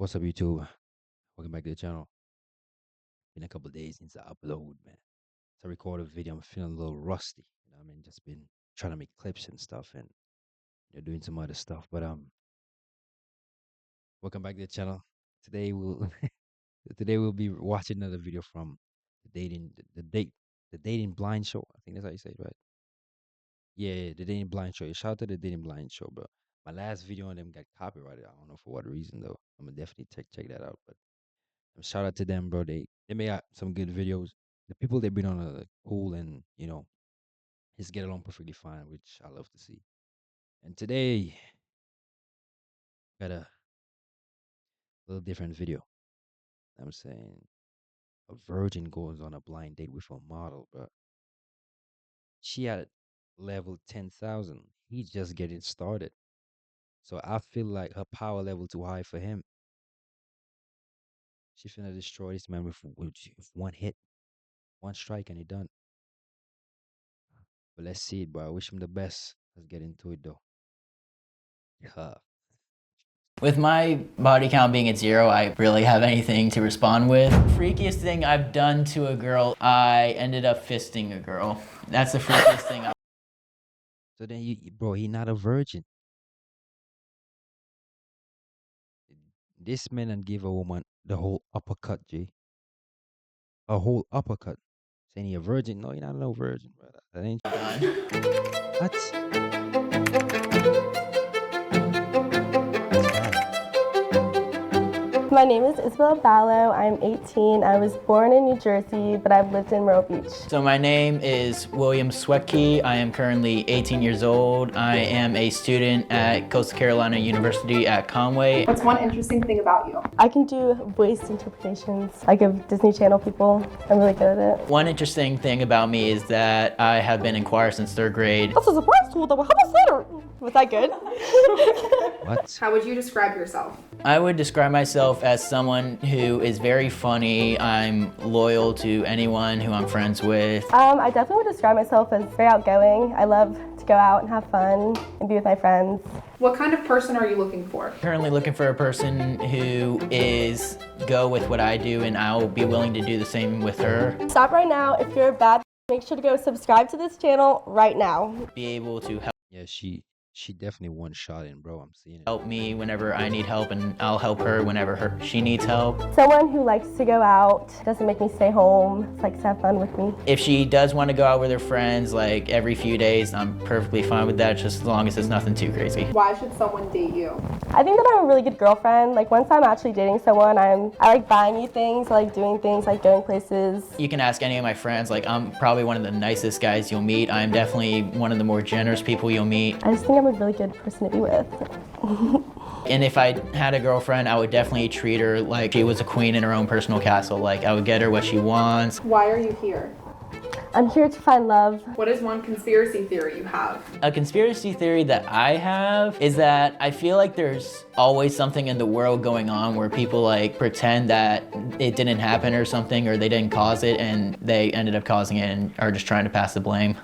What's up, YouTube? Welcome back to the channel. Been a couple of days since I upload, man. To record a video, I'm feeling a little rusty. Just been trying to make clips and stuff, and doing some other stuff. But welcome back to the channel. Today we'll today we'll be watching another video from the dating blind show. I think that's how you say it, right? Yeah, the dating blind show. Shout out to the dating blind show, bro. My last video on them got copyrighted. I don't know for what reason though. I'm gonna definitely check that out. But shout out to them, bro. They made out some good videos. The people they bring on are cool and just get along perfectly fine, which I love to see. And today got a little different video. I'm saying a virgin goes on a blind date with a model, but she at level 10,000. He's just getting started. So I feel like her power level too high for him. She finna destroy this man with one hit, one strike, and he done. But let's see it, bro. I wish him the best. Let's get into it though. Yeah. With my body count being at 0, I really have anything to respond with. Freakiest thing I've done to a girl, I ended up fisting a girl. That's the freakiest thing. So then, bro, he not a virgin. This man and give a woman the whole uppercut, G. A whole uppercut. Saying he a virgin? No, you're not no virgin, brother. That ain't what? My name is Isabel Ballo. I'm 18. I was born in New Jersey, but I've lived in Myrtle Beach. So my name is William Swetke. I am currently 18 years old. I am a student at Coastal Carolina University at Conway. What's one interesting thing about you? I can do voice interpretations, like of Disney Channel people. I'm really good at it. One interesting thing about me is that I have been in choir since 3rd grade. This is a surprise tool that will help us later. Was that good? What? How would you describe yourself? I would describe myself as someone who is very funny. I'm loyal to anyone who I'm friends with. I definitely would describe myself as very outgoing. I love to go out and have fun and be with my friends. What kind of person are you looking for? Currently looking for a person who is go with what I do, and I'll be willing to do the same with her. Stop right now. If you're a bad, make sure to go subscribe to this channel right now. Be able to Yeah, she definitely one shot in, bro. I'm seeing it. help me whenever I need help, and I'll help her whenever she needs help. Someone who likes to go out, doesn't make me stay home, likes to have fun with me. If she does want to go out with her friends like every few days, I'm perfectly fine with that, just as long as it's nothing too crazy. Why should someone date you? I think that I'm a really good girlfriend. Like once I'm actually dating someone, I like buying you things, I like doing things, like going places. You can ask any of my friends, like I'm probably one of the nicest guys you'll meet. I'm definitely one of the more generous people you'll meet. I just think I'm a really good person to be with. And if I had a girlfriend, I would definitely treat her like she was a queen in her own personal castle. Like I would get her what she wants. Why are you here? I'm here to find love. What is one conspiracy theory you have? A conspiracy theory that I have is that I feel like there's always something in the world going on where people like pretend that it didn't happen or something, or they didn't cause it and they ended up causing it and are just trying to pass the blame.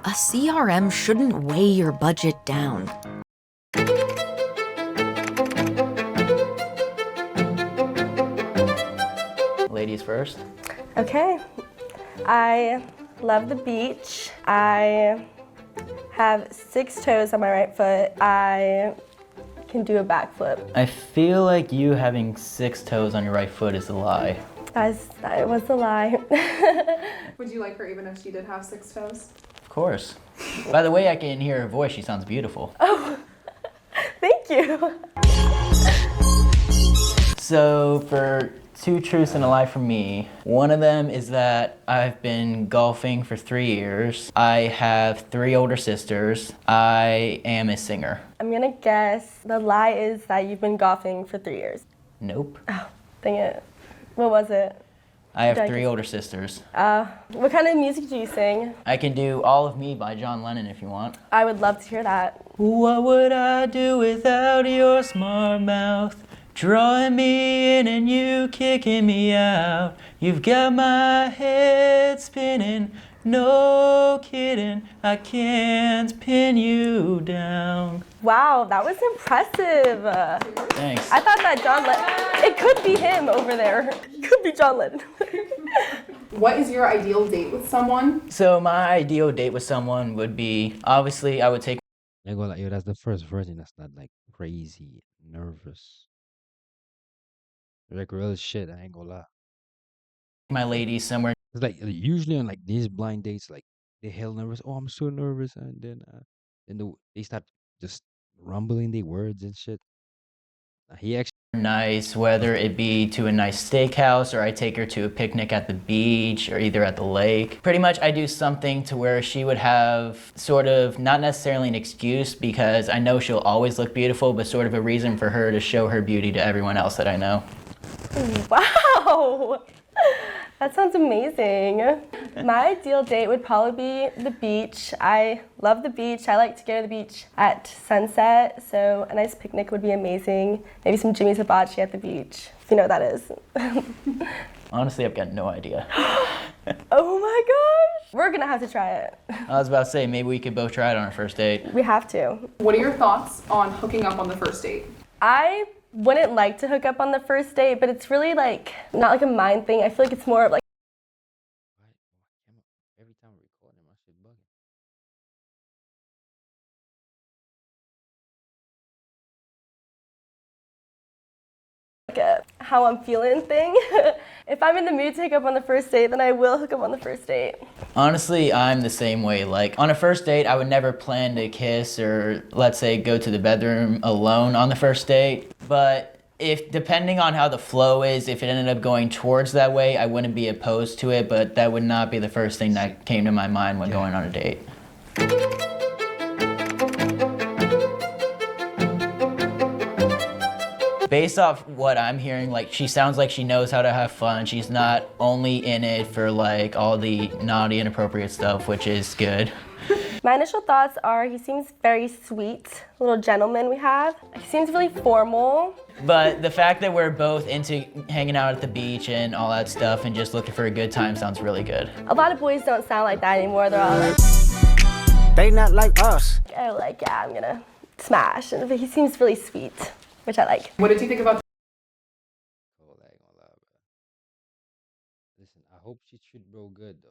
A CRM shouldn't weigh your budget down. Ladies first. Okay. I love the beach. I have 6 toes on my right foot. I can do a backflip. I feel like you having 6 toes on your right foot is a lie. That was a lie. Would you like her even if she did have 6 toes? Of course. By the way, I can hear her voice. She sounds beautiful. Oh, thank you. So for 2 truths and a lie from me, one of them is that I've been golfing for 3 years. I have 3 older sisters. I am a singer. I'm gonna guess the lie is that you've been golfing for 3 years. Nope. Oh, dang it. What was it? I have 3 older sisters. What kind of music do you sing? I can do All of Me by John Lennon if you want. I would love to hear that. What would I do without your smart mouth? Drawing me in and you kicking me out. You've got my head spinning, No kidding, I can't pin you down. Wow, that was impressive. Thanks. I thought that John Lennon, it could be him over there. It could be John Lennon. What is your ideal date with someone? So my ideal date with someone would be, obviously I would take I ain't gonna lie, yo, that's the first version that's not like crazy, nervous. Like real shit, I ain't gonna lie. my lady somewhere It's like usually on like these blind dates, like they hell nervous. Oh, I'm so nervous, and then they start just rumbling their words and shit. He actually nice, whether it be to a nice steakhouse or I take her to a picnic at the beach or either at the lake. Pretty much I do something to where she would have sort of, not necessarily an excuse because I know she'll always look beautiful, but sort of a reason for her to show her beauty to everyone else that I know. Wow, that sounds amazing. My ideal date would probably be the beach. I love the beach. I like to go to the beach at sunset, so a nice picnic would be amazing. Maybe some Jimmy's Hibachi at the beach, if you know what that is. Honestly, I've got no idea. Oh my gosh, we're gonna have to try it. I was about to say, maybe we could both try it on our first date. We have to. What are your thoughts on hooking up on the first date? I wouldn't like to hook up on the first date, but it's really like, not like a mind thing. I feel like it's more of like, every time we record him, I shit bugging. a how I'm feeling thing. If I'm in the mood to hook up on the first date, then I will hook up on the first date. Honestly, I'm the same way. Like, on a first date, I would never plan to kiss or, let's say, go to the bedroom alone on the first date. But if, depending on how the flow is, if it ended up going towards that way, I wouldn't be opposed to it, but that would not be the first thing that came to my mind when going on a date. Based off what I'm hearing, like, she sounds like she knows how to have fun. She's not only in it for like all the naughty, inappropriate stuff, which is good. My initial thoughts are he seems very sweet, little gentleman we have. He seems really formal. But the fact that we're both into hanging out at the beach and all that stuff and just looking for a good time sounds really good. A lot of boys don't sound like that anymore. They're all like, They not like us. oh, like, yeah, I'm gonna smash. And he seems really sweet, which I like. What did you think about Oh, I ain't gonna lie, bro. Listen, I hope she treat bro good though.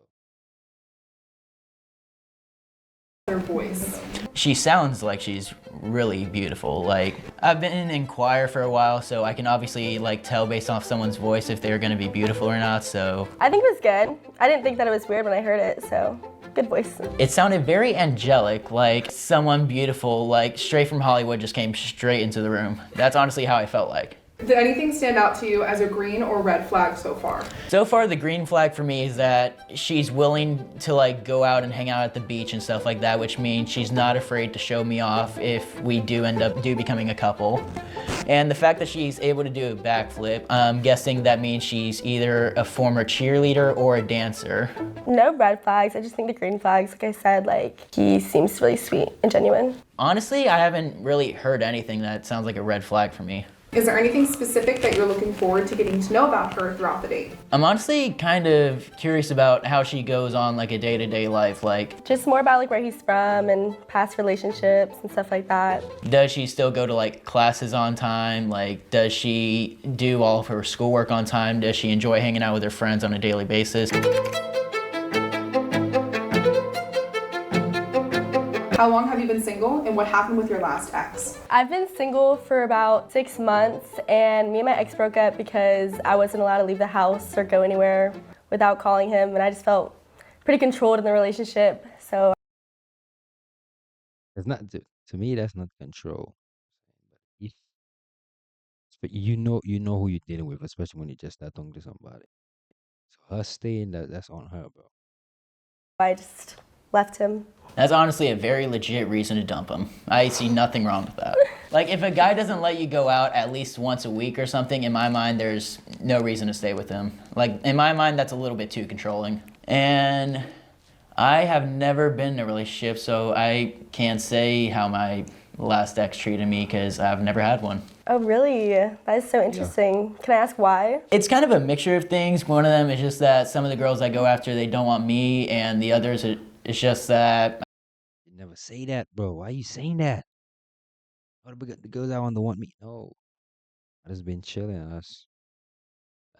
their voice? She sounds like she's really beautiful. Like, I've been in choir for a while, so I can obviously like tell based off someone's voice if they're gonna be beautiful or not, so. I think it was good. I didn't think that it was weird when I heard it, so good voice. It sounded very angelic, like someone beautiful, like straight from Hollywood just came straight into the room. That's honestly how I felt like. Did anything stand out to you as a green or red flag so far? So far, the green flag for me is that she's willing to like go out and hang out at the beach and stuff like that, which means she's not afraid to show me off if we do end up becoming a couple. And the fact that she's able to do a backflip, I'm guessing that means she's either a former cheerleader or a dancer. No red flags. I just think the green flags, like I said, like he seems really sweet and genuine. Honestly, I haven't really heard anything that sounds like a red flag for me. Is there anything specific that you're looking forward to getting to know about her throughout the date? I'm honestly kind of curious about how she goes on like a day-to-day life. Like, Just more about like where he's from and past relationships and stuff like that. does she still go to like classes on time? Like, does she do all of her schoolwork on time? Does she enjoy hanging out with her friends on a daily basis? How long have you been single and what happened with your last ex? I've been single for about 6 months, and me and my ex broke up because I wasn't allowed to leave the house or go anywhere without calling him, and I just felt pretty controlled in the relationship. So It's not to me. That's not control. If, but you know who you're dealing with, especially when you just start talking to somebody. So her staying, that's on her, bro. I just left him. That's honestly a very legit reason to dump him. I see nothing wrong with that. Like, if a guy doesn't let you go out at least once a week or something, in my mind, there's no reason to stay with him. Like, in my mind, that's a little bit too controlling. And I have never been in a relationship, so I can't say how my last ex treated me because I've never had one. Oh, really? That is so interesting. Can I ask why? It's kind of a mixture of things. One of them is just that some of the girls I go after, they don't want me, and the others, it's just that You never say that, bro. Why are you saying that? What about the girls that want to want me? No, I just been chilling. I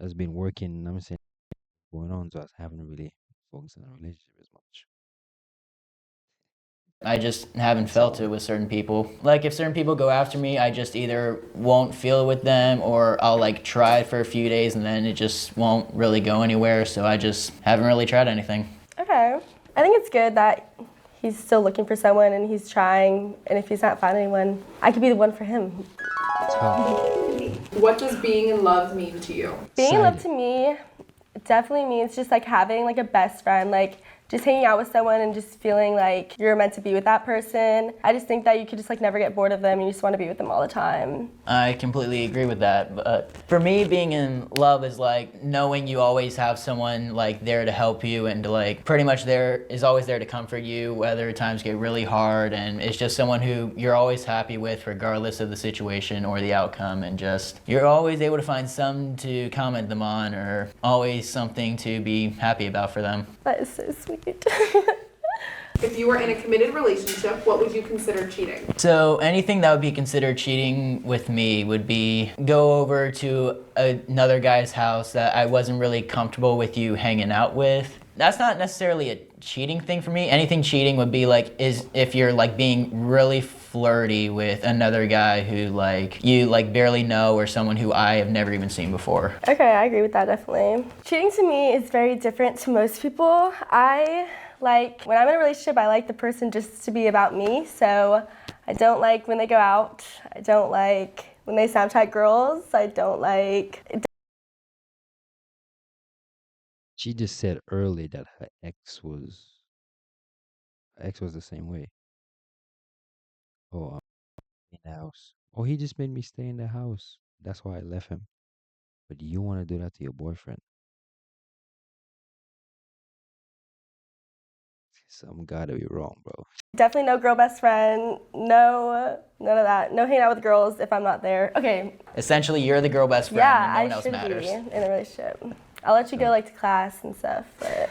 just been working. I'm saying going on, so I haven't really focused on a relationship as much. I just haven't That's felt all. it with certain people. Like if certain people go after me, I just either won't feel it with them or I'll like try it for a few days and then it just won't really go anywhere. So I just haven't really tried anything. Okay. I think it's good that he's still looking for someone and he's trying, and if he's not finding anyone, I could be the one for him. Tough. What does being in love mean to you? Being in love Excited. to me definitely means just like having like a best friend, like just hanging out with someone and just feeling like you're meant to be with that person. I just think that you could just like never get bored of them and you just want to be with them all the time. I completely agree with that. But for me, being in love is like knowing you always have someone like there to help you and to like pretty much there is always there to comfort you, whether times get really hard. And it's just someone who you're always happy with, regardless of the situation or the outcome. And just you're always able to find something to comment them on or always something to be happy about for them. That is so sweet. If you were in a committed relationship, what would you consider cheating? So anything that would be considered cheating with me would be go over to another guy's house that I wasn't really comfortable with you hanging out with. That's not necessarily a cheating thing for me. Anything cheating would be like is if you're like being really flirty with another guy who like you like barely know or someone who I have never even seen before. Okay, I agree with that definitely. Cheating to me is very different to most people. When I'm in a relationship, I like the person just to be about me. So I don't like when they go out. I don't like when they Snapchat girls. I don't like. She just said earlier that her ex was the same way. Oh, in the house. Oh, he just made me stay in the house. That's why I left him. But you want to do that to your boyfriend? Something gotta be wrong, bro. Definitely no girl best friend. No, none of that. No hanging out with girls if I'm not there. Okay, Essentially, you're the girl best friend yeah, and no one I else should matters. be in a relationship. I'll let you go like to class and stuff, but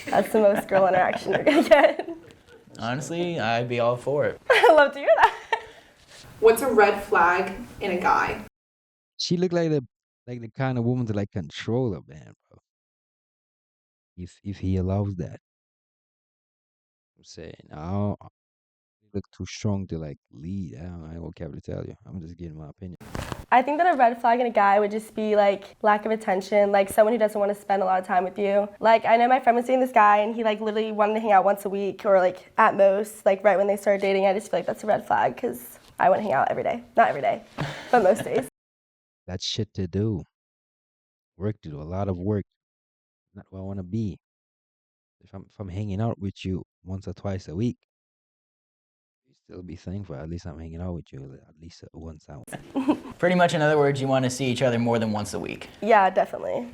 that's the most girl interaction you're gonna get. Honestly, I'd be all for it. I love to hear that. What's a red flag in a guy? She looked like the kind of woman to like control a man, bro. If he allows that, I'm saying, I don't look too strong to like lead. I ain't gonna to tell you. I'm just giving my opinion. I think that a red flag in a guy would just be like lack of attention, like someone who doesn't want to spend a lot of time with you. Like I know my friend was dating this guy and he like literally wanted to hang out once a week or like at most, like right when they started dating. I just feel like that's a red flag because I want to hang out every day. Not every day, but most days. That's shit to do. Work to do. A lot of work. Not what I want to be. If I'm hanging out with you once or twice a week, you still be thankful. At least I'm hanging out with you at least once out. Pretty much, in other words, you want to see each other more than once a week. Yeah, definitely.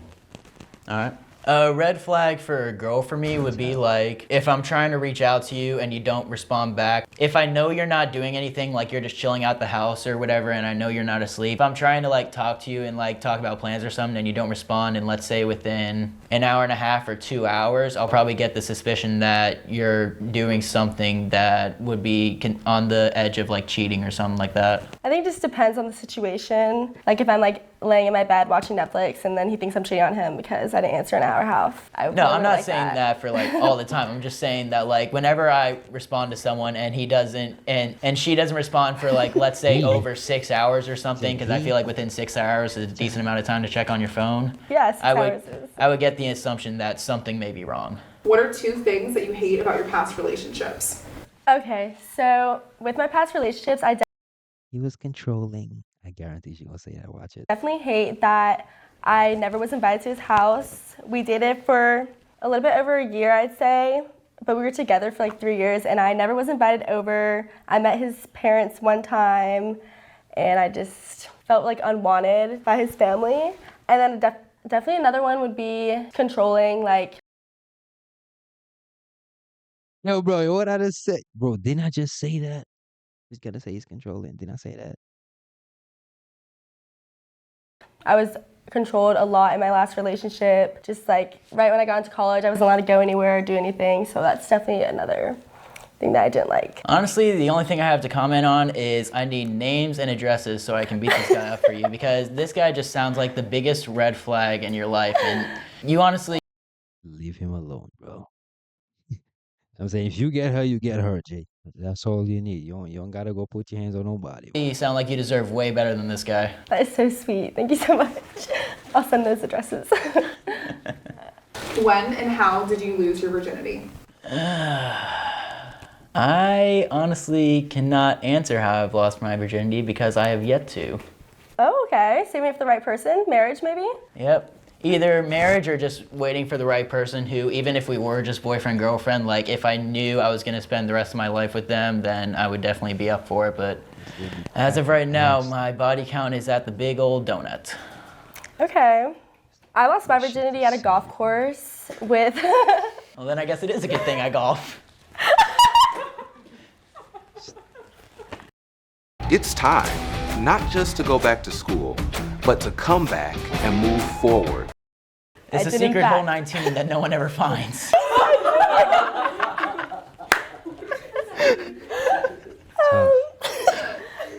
All right. A red flag for a girl for me would be like if I'm trying to reach out to you and you don't respond back. If I know you're not doing anything, like you're just chilling out the house or whatever, and I know you're not asleep. If I'm trying to like talk to you and like talk about plans or something and you don't respond, and let's say within an hour and a half or 2 hours, I'll probably get the suspicion that you're doing something that would be on the edge of like cheating or something like that. I think it just depends on the situation. Like if I'm like laying in my bed watching Netflix and then he thinks I'm cheating on him because I didn't answer an hour and a half. No, I'm not saying that for like all the time. I'm just saying that like whenever I respond to someone and he doesn't and she doesn't respond for like let's say over 6 hours or something, because I feel like within 6 hours is a decent amount of time to check on your phone. Yeah, 6 I hours is. would get the assumption that something may be wrong. What are 2 things that you hate about your past relationships? Okay, so with my past relationships, I He was controlling. I guarantee she's gonna say that. Watch it. definitely hate that I never was invited to his house. We dated for a little bit over a year, I'd say, but we were together for like 3 years and I never was invited over. I met his parents one time and I just felt like unwanted by his family. And then definitely another one would be controlling, like. Yo, bro, what I just said? Bro, didn't I just say that? Just gotta say he's controlling. Did I say that? I was controlled a lot in my last relationship. Just like right when I got into college, I wasn't allowed to go anywhere or do anything. So that's definitely another thing that I didn't like. Honestly, the only thing I have to comment on is I need names and addresses so I can beat this guy up for you, because this guy just sounds like the biggest red flag in your life, and you honestly Leave him alone, bro. I'm saying if you get her, you get her, Jay. That's all you need. You don't gotta go put your hands on nobody. you sound like you deserve way better than this guy. That is so sweet. Thank you so much. I'll send those addresses. When and how did you lose your virginity? I honestly cannot answer how I've lost my virginity because I have yet to. Oh, okay. Saving it for the right person? Marriage, maybe? Yep. Either marriage or just waiting for the right person who, even if we were just boyfriend, girlfriend, like if I knew I was going to spend the rest of my life with them, then I would definitely be up for it. But as of right now, my body count is at the big old donut. Okay. I lost my virginity at a golf course with... Well, then I guess it is a good thing I golf. It's time, not just to go back to school, but to come back and move forward. It's I a didn't secret back. hole 19 that no one ever finds.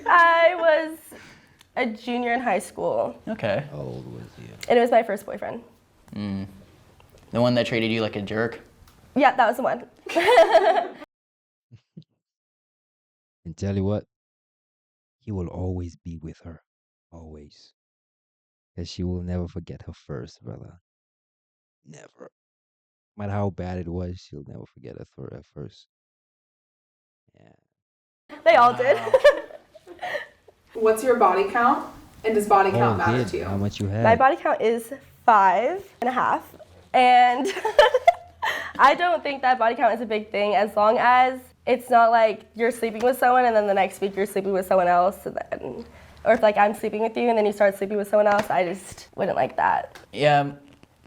I was a junior in high school, Okay. How old was he? and it was my first boyfriend. The one that treated you like a jerk? Yeah, that was the one. And tell you what, he will always be with her. Always. Because she will never forget her first, brother. Never. No matter how bad it was, she'll never forget her first. Yeah. They all did. What's your body count? And does body count matter did. to you? How much you had? My body count is 5.5, and I don't think that body count is a big thing as long as it's not like you're sleeping with someone and then the next week you're sleeping with someone else, and then, or if like I'm sleeping with you and then you start sleeping with someone else, I just wouldn't like that. Yeah,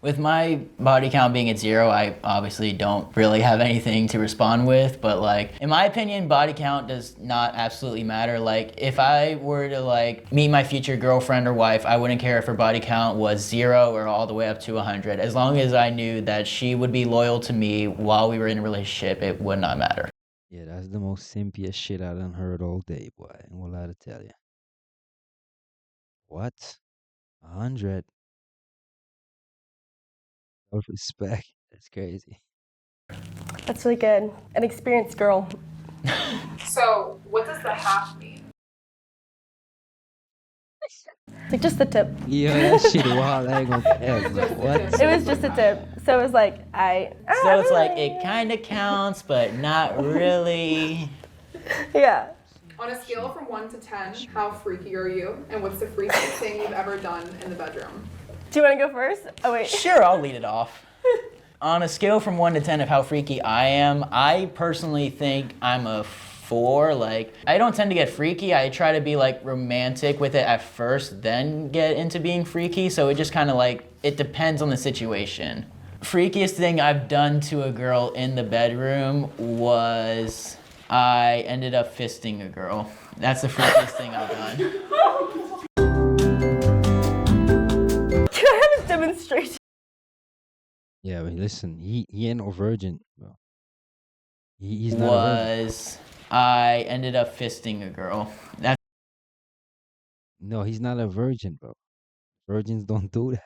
with my body count being at 0, I obviously don't really have anything to respond with, but like, in my opinion, body count does not absolutely matter. Like, if I were to like meet my future girlfriend or wife, I wouldn't care if her body count was 0 or all the way up to 100. As long as I knew that she would be loyal to me while we were in a relationship, it would not matter. Yeah, that's the most simpiest shit I done heard all day, boy. I ain't gonna lie to tell you. What? 100? Self-respect. That's crazy. That's really good. An experienced girl. So, what does the half mean? Like just the tip. Yeah, that shit wild. I ain't gonna tell you. What? It was just a tip. So it was like, So it's like, it kind of counts, but not really. Yeah. On a scale from 1 to 10, how freaky are you? And what's the freakiest thing you've ever done in the bedroom? Do you want to go first? Oh, wait. Sure, I'll lead it off. On a scale from 1 to 10 of how freaky I am, I personally think I'm a 4. Like, I don't tend to get freaky. I try to be like romantic with it at first, then get into being freaky. So it just kind of like, it depends on the situation. Freakiest thing I've done to a girl in the bedroom was I ended up fisting a girl. That's the freakiest thing I've done. Can I have a demonstration? Yeah, but listen, he ain't no virgin, bro. He's not a virgin. Was I ended up fisting a girl. That's No, he's not a virgin, bro. Virgins don't do that.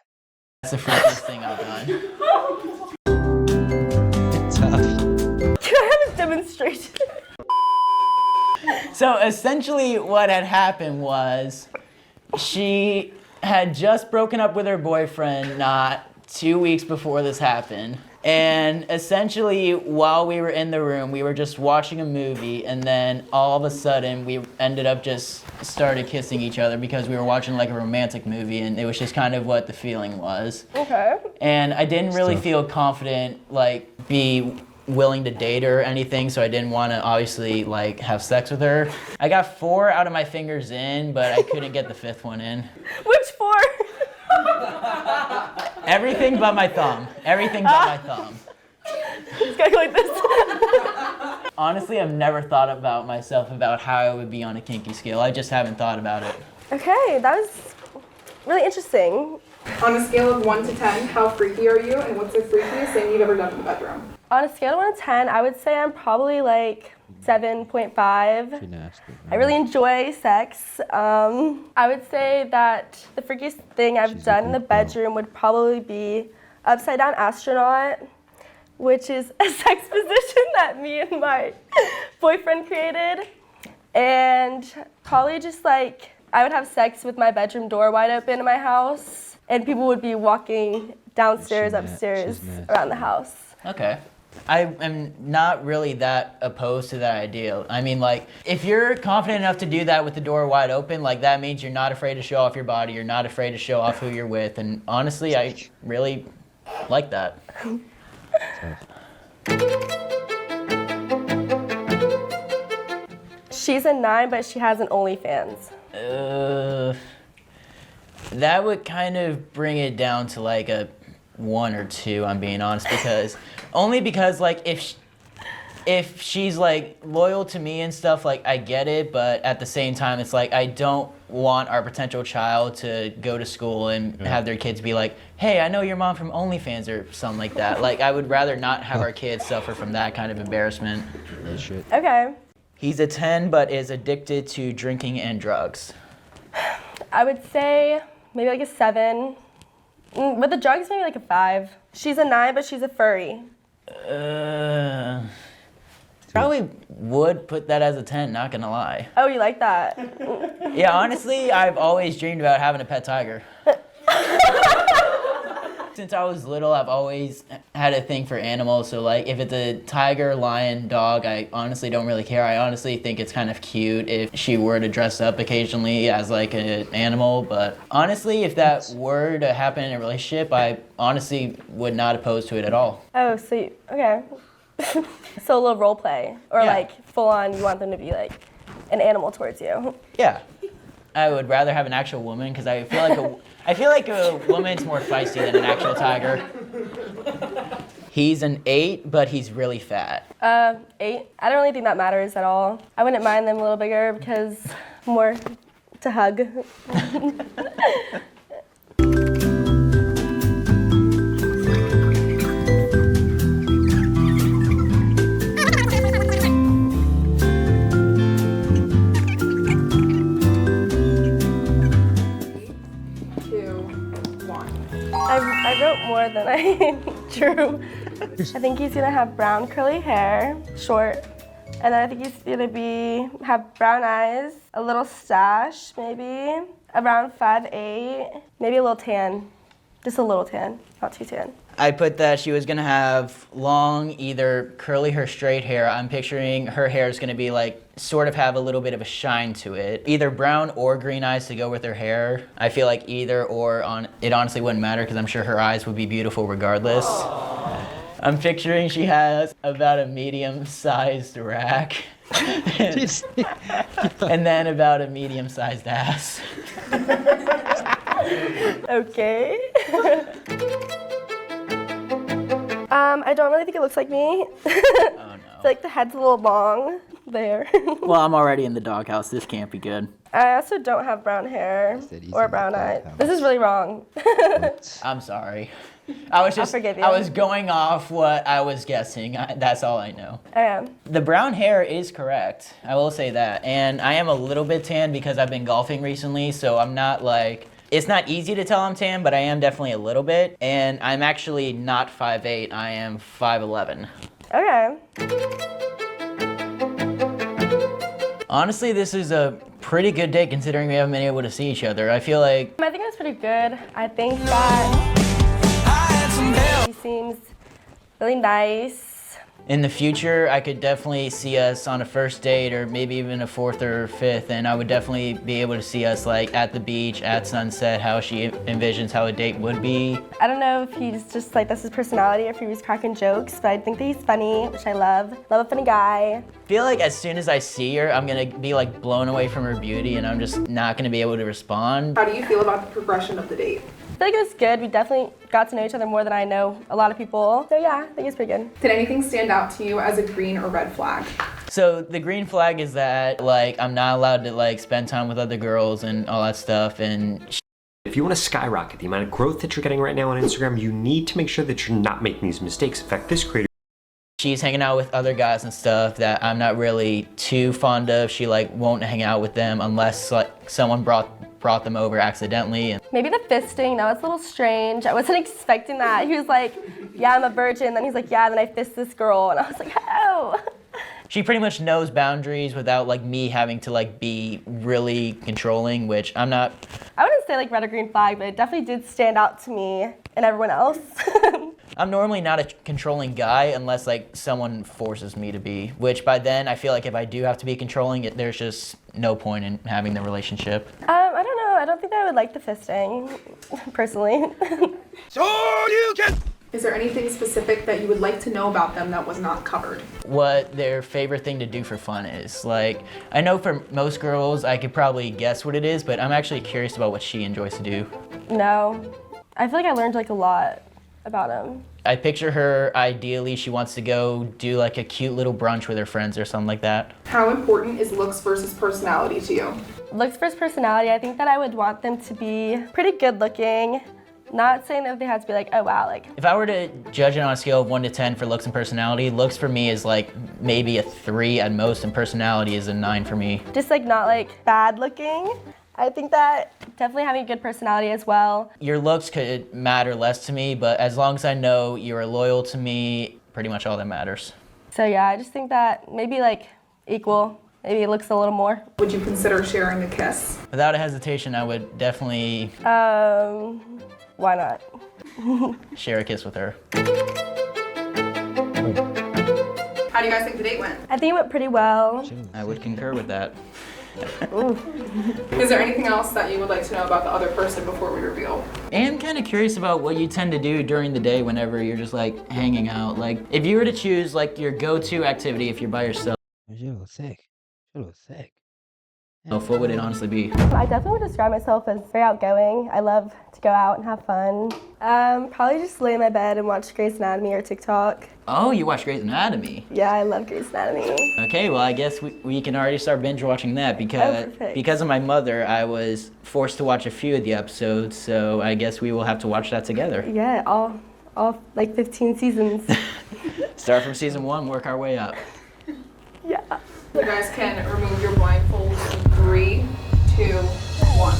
the freakiest thing I've done. Tough. Can I have a demonstration? So essentially what had happened was she had just broken up with her boyfriend not 2 weeks before this happened. And essentially while we were in the room, we were just watching a movie, and then all of a sudden we ended up just started kissing each other because we were watching like a romantic movie, and it was just kind of what the feeling was. Okay. And I didn't really Stuff. feel confident, like be willing to date her or anything, so I didn't want to obviously like have sex with her. I got 4 out of my fingers in, but I couldn't get the 5th one in. Which 4? Everything but my thumb. Everything but my thumb. It's gotta go like this. Honestly, I've never thought about myself about how I would be on a kinky scale. I just haven't thought about it. Okay, that was really interesting. On a scale of 1 to 10, how freaky are you, and what's the freakiest thing you've ever done in the bedroom? On a scale of 1 to 10, I would say I'm probably like 7.5. Pretty nasty. I really enjoy sex. I would say that the freakiest thing I've done in the bedroom would probably be upside down astronaut, which is a sex position that me and my boyfriend created. And probably just like, I would have sex with my bedroom door wide open in my house, and people would be walking downstairs, upstairs, around the house. Okay. I am not really that opposed to that idea. I mean, like, if you're confident enough to do that with the door wide open, like, that means you're not afraid to show off your body, you're not afraid to show off who you're with, and honestly, I really like that. She's a 9, but she has an OnlyFans. That would kind of bring it down to like a 1 or 2, I'm being honest, because like if she's like loyal to me and stuff, like I get it, but at the same time it's like I don't want our potential child to go to school and have their kids be like, hey, I know your mom from OnlyFans or something like that. Like I would rather not have our kids suffer from that kind of embarrassment. Okay. He's a 10 but is addicted to drinking and drugs. I would say maybe like a 7. With the drugs, maybe like a 5. She's a 9, but she's a furry. Probably would put that as a 10, not gonna lie. Oh, you like that? Yeah, honestly, I've always dreamed about having a pet tiger. Since I was little, I've always had a thing for animals, so like if it's a tiger, lion, dog, I honestly don't really care. I honestly think it's kind of cute if she were to dress up occasionally as like an animal, but honestly, if that were to happen in a relationship, I honestly would not oppose to it at all. Oh, so okay. So a little role play, or Yeah. like full on, you want them to be like an animal towards you. Yeah, I would rather have an actual woman because I feel like a woman's more feisty than an actual tiger. He's an 8, but he's really fat. 8. I don't really think that matters at all. I wouldn't mind them a little bigger because more to hug. 2, 1. I wrote more than I drew. I think he's gonna have brown curly hair, short, and then I think he's gonna have brown eyes, a little stash maybe, around 5'8", maybe a little tan, just a little tan, not too tan. I put that she was gonna have long, either curly or straight hair. I'm picturing her hair is gonna be like, sort of have a little bit of a shine to it. Either brown or green eyes to go with her hair. I feel like either or, it honestly wouldn't matter because I'm sure her eyes would be beautiful regardless. I'm picturing she has about a medium-sized rack. And then about a medium-sized ass. Okay. I don't really think it looks like me. Oh no. It's like the head's a little long there. Well, I'm already in the doghouse. This can't be good. I also don't have brown hair Said he's or in the brown eyes. doghouse. This is really wrong. I'm sorry. I forgive you. I was going off what I was guessing. That's all I know. I am. The brown hair is correct. I will say that. And I am a little bit tan because I've been golfing recently, so I'm not like, it's not easy to tell I'm tan, but I am definitely a little bit. And I'm actually not 5'8", I am 5'11". Okay. Honestly, this is a pretty good day considering we haven't been able to see each other. I feel like I think it's pretty good. I think that he seems really nice. in the future, I could definitely see us on a first date or maybe even a 4th or 5th, and I would definitely be able to see us like at the beach, at sunset, how she envisions how a date would be. I don't know if he's just like, that's his personality or if he was cracking jokes, but I think that he's funny, which I love. Love a funny guy. I feel like as soon as I see her, I'm gonna be like blown away from her beauty and I'm just not gonna be able to respond. How do you feel about the progression of the date? I feel like it was good. We definitely got to know each other more than I know a lot of people. So yeah, I think it's pretty good. Did anything stand out to you as a green or red flag? So the green flag is that like I'm not allowed to like spend time with other girls and all that stuff, and if you want to skyrocket the amount of growth that you're getting right now on Instagram, you need to make sure that you're not making these mistakes. In fact, this creator, she's hanging out with other guys and stuff that I'm not really too fond of. She like won't hang out with them unless like someone brought them over accidentally. And maybe the fisting, that was a little strange. I wasn't expecting that. He was like, yeah, I'm a virgin. Then he's like, yeah, then I fist this girl. And I was like, oh. She pretty much knows boundaries without like me having to like be really controlling, which I'm not. I wouldn't say like red or green flag, but it definitely did stand out to me and everyone else. I'm normally not a controlling guy unless like someone forces me to be, which by then I feel like if I do have to be controlling, there's just no point in having the relationship. I don't know. I don't think that I would like the fisting, personally. Is there anything specific that you would like to know about them that was not covered? What their favorite thing to do for fun is. Like, I know for most girls, I could probably guess what it is, but I'm actually curious about what she enjoys to do. No. I feel like I learned like a lot about him. I picture her, ideally, she wants to go do like a cute little brunch with her friends or something like that. How important is looks versus personality to you? Looks versus personality, I think that I would want them to be pretty good looking. Not saying that they have to be like, oh wow, like. If I were to judge it on a scale of 1 to 10 for looks and personality, looks for me is like maybe a 3 at most, and personality is a 9 for me. Just like not like bad looking. I think that definitely having a good personality as well. Your looks could matter less to me, but as long as I know you're loyal to me, pretty much all that matters. So yeah, I just think that maybe like equal. Maybe it looks a little more. Would you consider sharing a kiss? Without a hesitation, I would definitely Why not? share a kiss with her. How do you guys think the date went? I think it went pretty well. I would concur with that. Is there anything else that you would like to know about the other person before we reveal? And I'm kind of curious about what you tend to do during the day whenever you're just like hanging out. Like if you were to choose like your go-to activity if you're by yourself, She looks sick. She looks sick. what would it honestly be? I definitely would describe myself as very outgoing. I love to go out and have fun. Probably just lay in my bed and watch Grey's Anatomy or TikTok. Oh, you watch Grey's Anatomy. Yeah, I love Grey's Anatomy. Okay, well I guess we can already start binge watching that because of my mother, I was forced to watch a few of the episodes, so I guess we will have to watch that together. Yeah, all like 15 seasons. Start from season 1, work our way up. Yeah. You guys can remove your blindfolds in 3, 2, 1.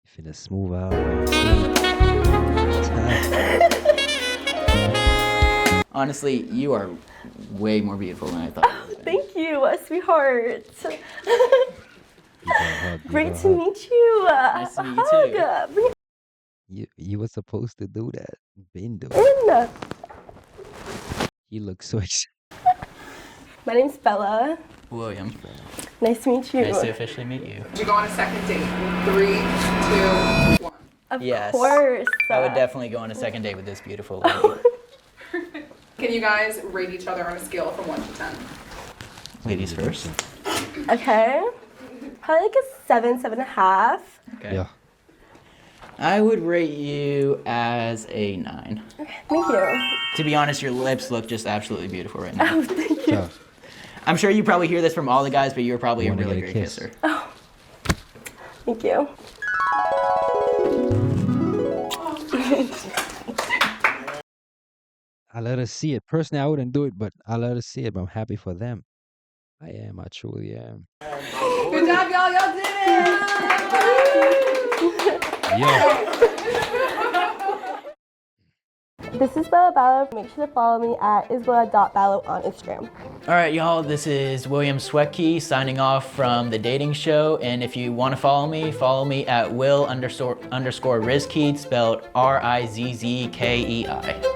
Finna smooth out. Honestly, you are way more beautiful than I thought. Thank you, sweetheart. Great to meet you. Nice to meet you too. You were supposed to do that. Been doing. In. You look so excited. My name's Bella. William, Nice to meet you. nice to officially meet you. Would you go on a second date in 3, 2, 1? Of Yes. course. I would definitely go on a second date with this beautiful lady. Can you guys rate each other on a scale from 1 to 10? Ladies first. Okay. Probably like a 7, 7.5. Okay. Yeah. I would rate you as a 9. Thank you. To be honest, your lips look just absolutely beautiful right now. Oh, thank you. So, I'm sure you probably hear this from all the guys, but you're probably a Wanna really get a great kiss. kisser. Thank you. I let her see it. Personally, I wouldn't do it, but I let her see it. But I'm happy for them. I am. I truly am. Good job, y'all. Y'all did it! Yeah. This is Bella Ballo. Make sure to follow me at isabella.ballo on Instagram. All right, y'all, this is William Swetke signing off from The Dating Show. And if you want to follow me at will__Rizkey, spelled Rizzkei.